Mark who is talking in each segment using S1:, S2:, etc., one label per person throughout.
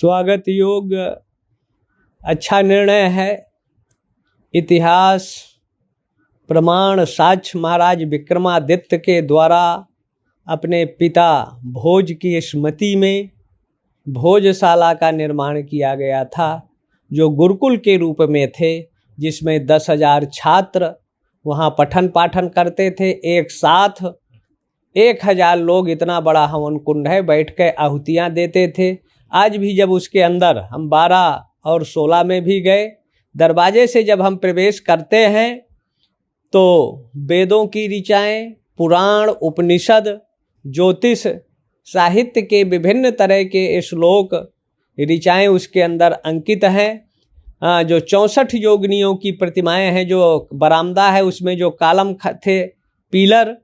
S1: स्वागत योग्य अच्छा निर्णय है। इतिहास प्रमाण साक्ष्य महाराज विक्रमादित्य के द्वारा अपने पिता भोज की स्मृति में भोजशाला का निर्माण किया गया था, जो गुरुकुल के रूप में थे, जिसमें 10,000 छात्र वहाँ पठन पाठन करते थे। एक साथ 1,000 लोग, इतना बड़ा हवन कुंड है, बैठ के आहुतियाँ देते थे। आज भी जब उसके अंदर हम 12 और 16 में भी गए, दरवाजे से जब हम प्रवेश करते हैं तो वेदों की ऋचाएँ, पुराण, उपनिषद, ज्योतिष, साहित्य के विभिन्न तरह के श्लोक ऋचाएँ उसके अंदर अंकित हैं। जो 64 योगिनियों की प्रतिमाएं हैं, जो बरामदा है उसमें जो कालम थे, पिलर,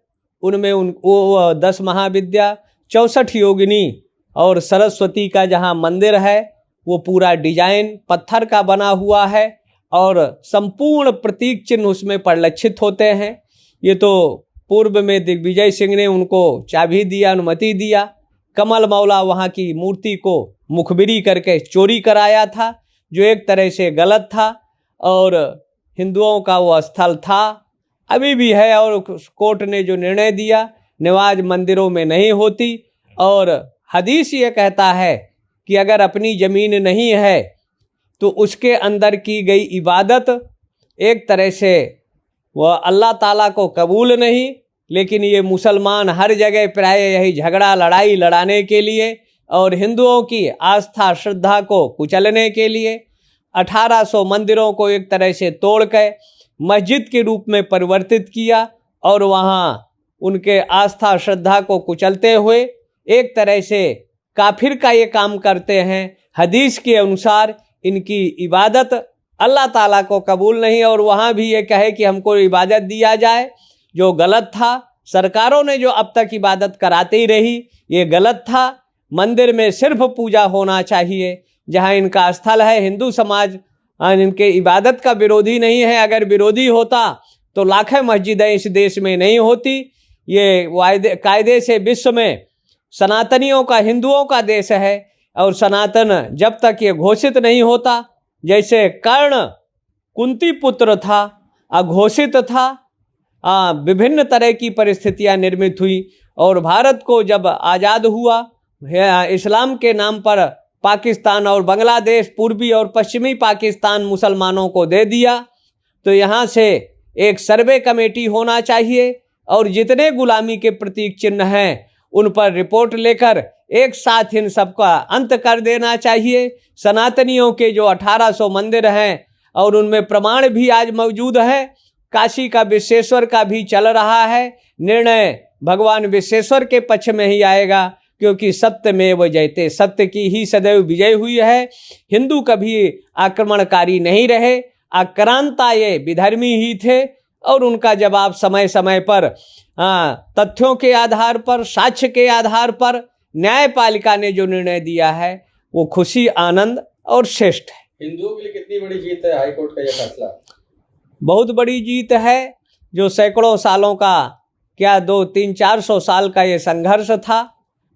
S1: उनमें वो 10 महाविद्या, 64 योगिनी और सरस्वती का जहाँ मंदिर है वो पूरा डिजाइन पत्थर का बना हुआ है और संपूर्ण प्रतीक चिन्ह उसमें परिलक्षित होते हैं। ये तो पूर्व में दिग्विजय सिंह ने उनको चाबी दिया, अनुमति दिया। कमल मौला वहाँ की मूर्ति को मुखबिरी करके चोरी कराया था, जो एक तरह से गलत था और हिंदुओं का वो स्थल था, अभी भी है। और कोर्ट ने जो निर्णय दिया, नमाज मंदिरों में नहीं होती। और हदीस ये कहता है कि अगर अपनी ज़मीन नहीं है तो उसके अंदर की गई इबादत एक तरह से वह अल्लाह ताला को कबूल नहीं। लेकिन ये मुसलमान हर जगह प्राय यही झगड़ा लड़ाई लड़ाने के लिए और हिंदुओं की आस्था श्रद्धा को कुचलने के लिए 1800 मंदिरों को एक तरह से तोड़ कर मस्जिद के रूप में परिवर्तित किया और वहाँ उनके आस्था श्रद्धा को कुचलते हुए एक तरह से काफिर का ये काम करते हैं। हदीस के अनुसार इनकी इबादत अल्लाह ताला को कबूल नहीं। और वहाँ भी ये कहे कि हमको इबादत दिया जाए, जो गलत था। सरकारों ने जो अब तक इबादत कराती रही, ये गलत था। मंदिर में सिर्फ पूजा होना चाहिए जहाँ इनका स्थल है। हिंदू समाज इनके इबादत का विरोधी नहीं है। अगर विरोधी होता तो लाखों मस्जिदें इस देश में नहीं होती। ये कायदे से विश्व में सनातनियों का, हिंदुओं का देश है और सनातन जब तक ये घोषित नहीं होता, जैसे कर्ण कुंती पुत्र था, अघोषित था, विभिन्न तरह की परिस्थितियां निर्मित हुई और भारत को जब आज़ाद हुआ, इस्लाम के नाम पर पाकिस्तान और बांग्लादेश, पूर्वी और पश्चिमी पाकिस्तान मुसलमानों को दे दिया। तो यहाँ से एक सर्वे कमेटी होना चाहिए और जितने गुलामी के प्रतीक चिन्ह हैं उन पर रिपोर्ट लेकर एक साथ इन सबका अंत कर देना चाहिए। सनातनियों के जो 1800 मंदिर हैं और उनमें प्रमाण भी आज मौजूद है। काशी का विश्वेश्वर का भी चल रहा है। निर्णय भगवान विश्वेश्वर के पक्ष में ही आएगा, क्योंकि सत्यमेव जयते, सत्य की ही सदैव विजय हुई है। हिंदू कभी आक्रमणकारी नहीं रहे, आक्रांता ये विधर्मी ही थे और उनका जवाब समय समय पर तथ्यों के आधार पर, साक्ष्य के आधार पर न्यायपालिका ने जो निर्णय दिया है वो खुशी, आनंद और श्रेष्ठ है।
S2: हिंदुओं के लिए कितनी बड़ी जीत है हाईकोर्ट का यह फैसला?
S1: बहुत बड़ी जीत है। जो सैकड़ों सालों का, क्या 200-300-400 साल का ये संघर्ष था,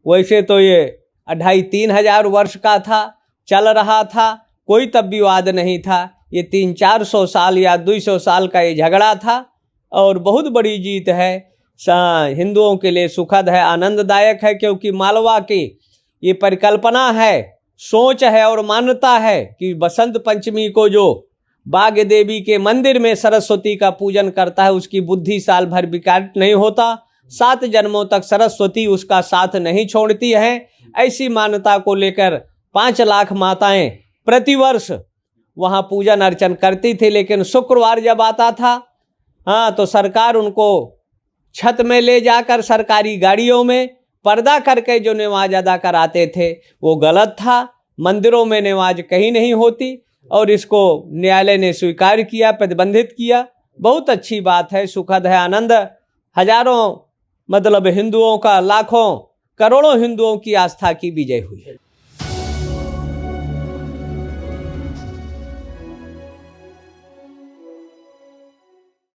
S1: वैसे तो ये 2500-3 हजार वर्ष का था, चल रहा था, कोई तब विवाद नहीं था। ये 300-400 साल या 200 साल का ये झगड़ा था और बहुत बड़ी जीत है। हिंदुओं के लिए सुखद है, आनंददायक है, क्योंकि मालवा की ये परिकल्पना है, सोच है और मान्यता है कि बसंत पंचमी को जो बाग देवी के मंदिर में सरस्वती का पूजन करता है, उसकी बुद्धि साल भर विकार नहीं होता, 7 जन्मों तक सरस्वती उसका साथ नहीं छोड़ती है। ऐसी मान्यता को लेकर 5 लाख माताएं प्रतिवर्ष वहाँ पूजन अर्चन करती थी। लेकिन शुक्रवार जब आता था तो सरकार उनको छत में ले जाकर सरकारी गाड़ियों में पर्दा करके जो नमाज अदा कराते थे वो गलत था। मंदिरों में नमाज कहीं नहीं होती और इसको न्यायालय ने स्वीकार किया, प्रतिबंधित किया। बहुत अच्छी बात है, सुखद है, आनंद। हजारों हिंदुओं का, लाखों करोड़ों हिंदुओं की आस्था की विजय हुई है।